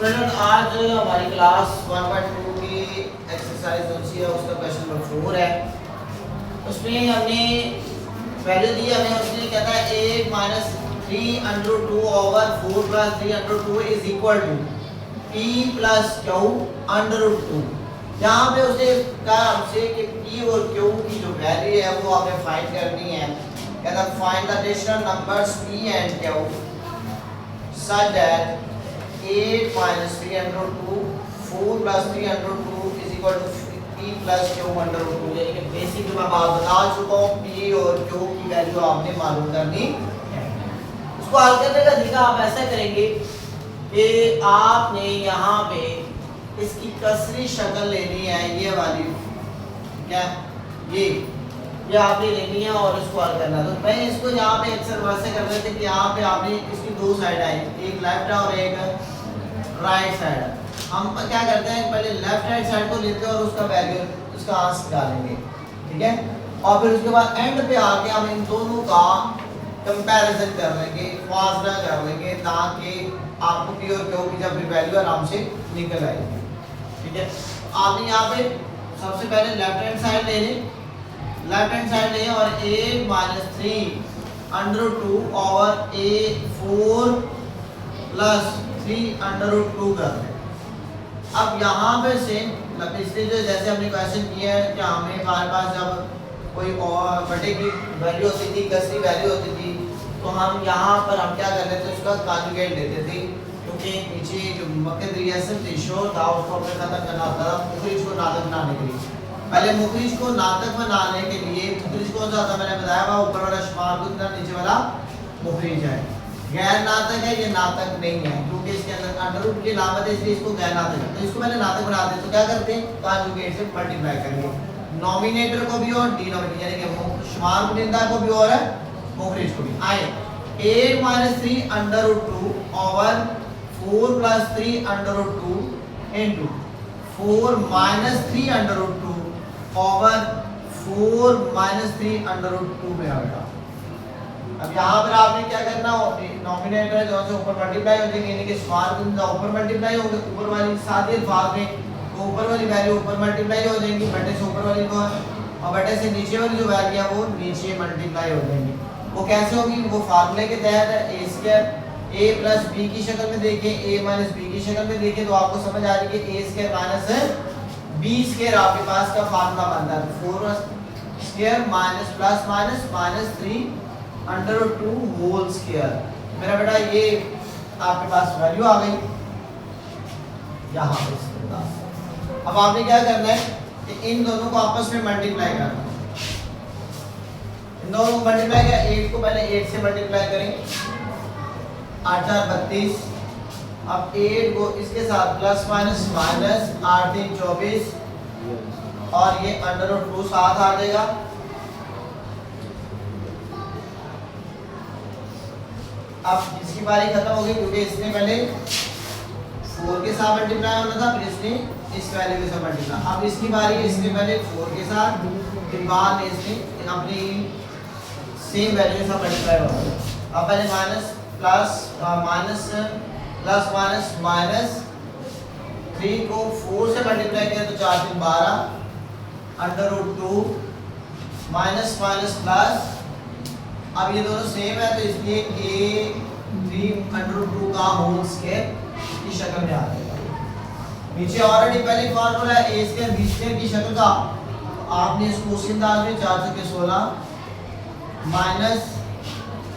Student आज हमारी class 1.2 की एक्सरसाइज जो सी है उसका क्वेश्चन नंबर 4 है। उसमें हमने वैल्यू दी, हमें उसने कहता है 8 minus 3√2 over 4 plus 3√2 is equal to p plus q √2। यहाँ पे उसने कहा हमसे कि p और q की जो वैल्यू है वो हमें फाइंड करनी है। कहता find the rational numbers p and q such that 8 minus 3√2 4 plus 3√2 is equal to p plus q √2। यानी कि बेसिक जो मैं बात बता चुका हूँ p और q की वैल्यू आपने मालूम करनी है। उसको हल करने का तरीका आप ऐसा करेंगे कि आपने यहाँ पे इसकी कसरी शक्ल लेनी है, ये वाली क्या ये आपने लेनी है और इसको हल करना है। तो मैं इसको यहाँ पे अक्सर वैसे कर रहे थे कि यहाँ पे आपने इसकी दो साइड आई, एक लेफ्ट है और एक राइट साइड है। हम क्या करते हैं पहले लेफ्ट राइट साइड को लेते हैं और उसका वैल्यू उसका आंसर डालेंगे, ठीक है। और फिर उसके बाद एंड पे आके हम इन दोनों का कंपैरिजन कर लेंगे, फासला कर लेंगे ताकि आपको पी और क्यू की जब वैल्यू आराम से निकल आएगी, ठीक है। आपने यहाँ पे सबसे पहले लेफ्ट हैंड साइड ले लें, लेफ्ट हैंड साइड लें और 8 माइनस 3√2 ओवर 4 प्लस 3√2 कर दें। अब यहाँ पे सेम पिछले जो जैसे हमने क्वेश्चन किया है कि हमें हमारे पास जब कोई और बटे की वैल्यू होती थी, कसरी वैल्यू होती थी, तो हम यहाँ पर हम क्या कर लेते थे, उसका कॉन्जुगेट लेते थे, क्योंकि पीछे जो मकद रियासत रेशो था उसको हमें खत्म करना होता था मुखरिज को नातक बनाने के लिए। पहले मुखरिज को नातक बनाने के लिए मुखरिज कौन सा था मैंने बताया हुआ, ऊपर वाला शुमार गुना नीचे वाला मुखरिज है। गैर नातक है, ये नातक नहीं है क्योंकि इसके अंदर अंडर रूट की अलामत है, इसलिए इसको गैर नातक है। तो इसको पहले नातक बनाते हैं तो क्या करते हैं, कॉन्जुगेट से मल्टीप्लाई करेंगे नॉमिनेटर को भी और डिनोमिनेटर यानी कि शुमार गुनिंदा को भी और मुखरिज को भी। आए 8 minus 3√2 over 4 plus 3√2 into 4 minus 3√2 over 4 minus 3√2 में आएगा। अब यहाँ पर आपने क्या करना हो, नॉमिनेटर जो से ऊपर मल्टीप्लाई हो जाएंगे यानी कि शुमार गुनिंदा ऊपर मल्टीप्लाई होंगे ऊपर वाली साथ ही अल्फाज में, तो ऊपर वाली वैल्यू ऊपर मल्टीप्लाई हो जाएंगी बटे से ऊपर वाली को, और बटे से नीचे वाली जो वैल्यू है वो नीचे मल्टीप्लाई हो जाएंगी। वो कैसे होगी, वो फार्मूले के तहत है ए स्क्वायर ए प्लस बी की शक्ल में देखें, ए माइनस बी की शक्ल में देखें तो आपको समझ आ रही है कि A square minus B square आपके पास का फार्मूला बनता है। 4 square minus plus minus minus 3√2 whole square. मेरा बेटा ये आपके पास वैल्यू आ गई यहाँ पे। अब आपने क्या करना है कि इन दोनों को आपस में मल्टीप्लाई करना है। इन दोनों को मल्टीप्लाई किया, 8 को पहले 8 से मल्टीप्लाई करें, 8 4 32। अब 8 को इसके साथ प्लस माइनस माइनस 8 3 24 और ये √2 साथ आ जाएगा। अब इसकी बारी खत्म हो गई क्योंकि इसने पहले 4 के साथ मल्टीप्लाई होना था, फिर इसने इस वैल्यू के साथ मल्टीप्लाई। अब इसकी बारी है, इसने पहले 4 के साथ फिर बाद में इसने अपनी सेम वैल्यू के साथ मल्टीप्लाई होगा। अब पहले minus plus minus plus minus minus 3 को 4 से मल्टीप्लाई किया तो 4 3 12 √2 माइनस माइनस प्लस। अब ये दोनों सेम है तो इसलिए a 3√2 का होल स्क्वायर की शक्ल में आ जाएगा। नीचे ऑलरेडी पहले फार्मूला है a स्क्वायर b स्क्वायर की शक्ल का, तो आपने इस क्वेश्चन दाल में 4 के 16 माइनस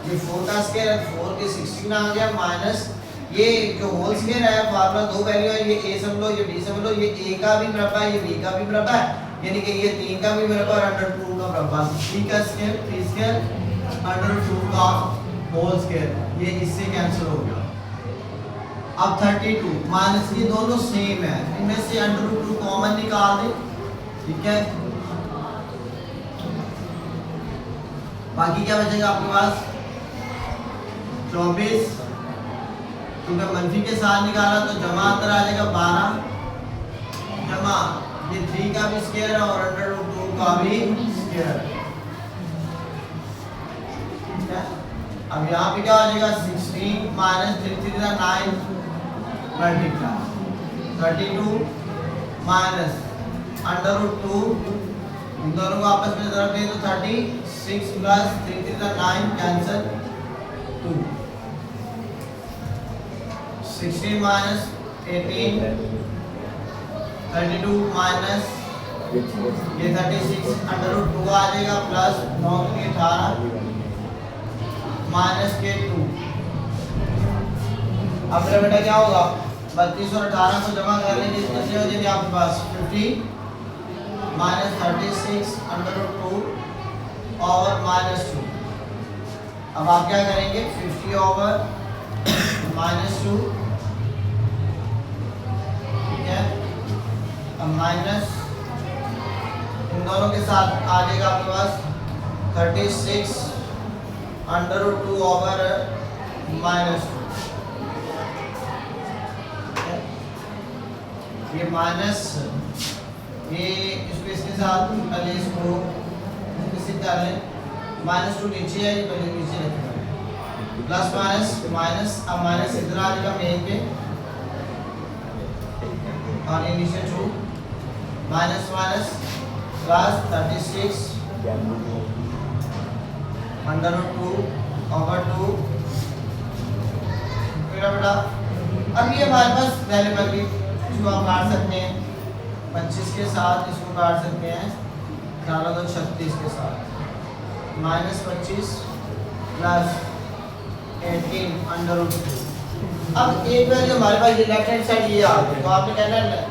ये 4 का स्क्वायर है 4 के 16 आ गया माइनस ये जो होल स्क्वायर है फार्मूला दो वैल्यू है, ये a समझ लो ये b समझ लो, ये a का भी मरबा है ये b का भी मरबा है, यानी कि ये 3 का भी मरबा और √2 का मरबा। 3 का स्क्वायर 3 स्क्वायर √2 का होल स्क्वायर, ये इससे कैंसिल हो गया। अब 32 माइनस ये दोनों सेम है, इनमें से √2 कॉमन निकाल दे, ठीक है। बाकी क्या बचेगा आपके पास 24, क्योंकि मनफी के साथ निकाला तो जमा अंदर आ जाएगा 12 जमा ये 3 का भी स्क्वायर है और √2 का भी स्क्वायर है। अब यहाँ पे क्या हो जाएगा 16 माइनस 3 3 9 मल्टीप्लाई 32 माइनस √2, इन दोनों को आपस में ज़रा दें तो 36 प्लस 3 3 9 कैंसिल 2 16 माइनस 18 32 माइनस ये 36 √2 आ जाएगा प्लस 9 की 18 माइनस के 2। अब मेरा बेटा क्या होगा 32 और 18 को जमा कर लेंगे कितने हो जाएंगे आपके पास 50 माइनस 36 √2 और माइनस 2। अब आप क्या करेंगे 50 ओवर -2, ठीक है। अब माइनस इन दोनों के साथ आ जाएगा आपके पास 36 √2 ओवर -2, ये माइनस ये इसको इसके साथ पहले इसको किसी कर लें -2 नीचे है, ये पहले नीचे रखेंगे प्लस माइनस माइनस, अब माइनस इधर आ जाएगा मेन पे और ये नीचे 2 माइनस माइनस प्लस 36 √2 ओवर 2। मेरा बेटा अब ये हमारे पास वैल्यू बन गई, इसको हम काट सकते हैं 25 के साथ, इसको काट सकते हैं 36 के साथ -25 प्लस 18 √2। अब एक वैल्यू हमारे पास ये लेफ्ट हैंड साइड ये आ गई, तो आपने कहना है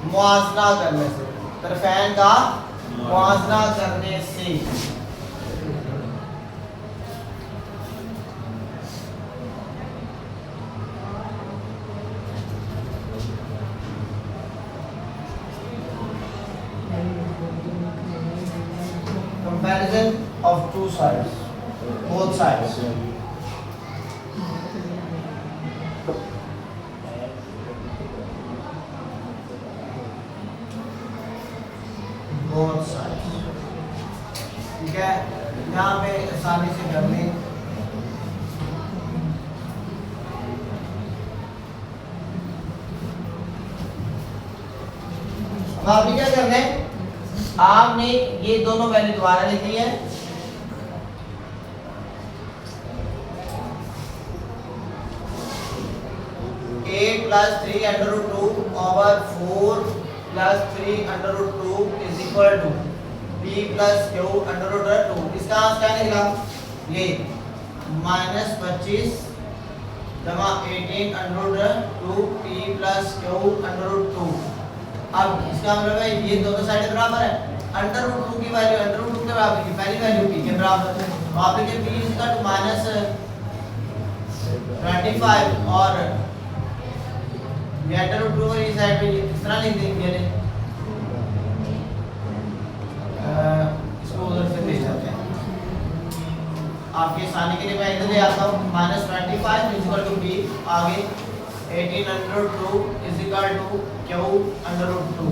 मुआवजा करने से, तरफैन का मुआवजा करने से comparison of two sides, both sides. Both sides, ठीक है। यहाँ पे आसानी से कर लें, अब आपने क्या करना है, आपने ये दोनों वैल्यू दोबारा लिखनी है। a plus 3 √2 over 4 plus 3 √2 is equal to b plus q √2। इसका आंसर क्या निकला, ये -25 जमा 18 √2 p प्लस q √2। अब इसका मतलब है ये दोनों साइड बराबर है, √2 की वैल्यू √2 के बराबर की, पहली वैल्यू p के बराबर है, तो आप लिखिए p इसका -25 और ये √2 और इस साइड पे इस तरह लिख देंगे, इसको उधर से भेज देते हैं आपके आसानी के लिए। मैं इधर ले आता हूँ -25 = b, आगे 18 √2 इज इक्वल टू q √2,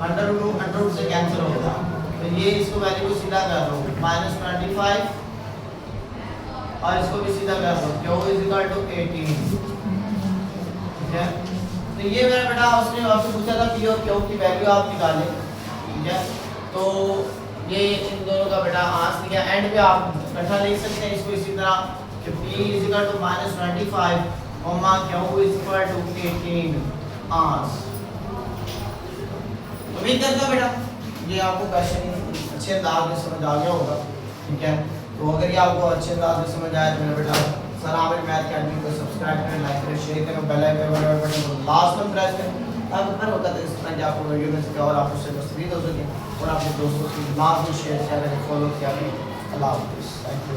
√2 से कैंसिल होगा, तो ये इसको वैल्यू को सीधा कर दो -25 और इसको भी सीधा कर दो q इज इक्वल टू 18, ठीक है। तो ये मेरा बेटा उसने आपसे पूछा था p और q की वैल्यू आप निकालें, ठीक है। तो ये इन दोनों का बेटा आंसर निकला। एंड पे आप इकट्ठा लिख सकते हैं इसको इसी तरह कि p is equal to -25 comma q is equal to 18 answer. उम्मीद करता हूं बेटा ये आपको क्वेश्चन अच्छे अंदाज में समझ आ गया होगा, ठीक है। तो अगर ये आपको अच्छे अंदाज में समझ आया तो मेरा बेटा सलाम मैथ अकेडमी को सब्सक्राइब करें, लाइक करें, शेयर करें, बेल आइकन बटन को लास्ट में प्रेस करें ताकि हर वक्त इस तरह की आपको वीडियो मिल सके और आप उससे मुस्तफीद हो सकें और अपने दोस्तों की लाजमी शेयर करें, फॉलो किया करें। अल्लाह हाफ़िज़, थैंक यू।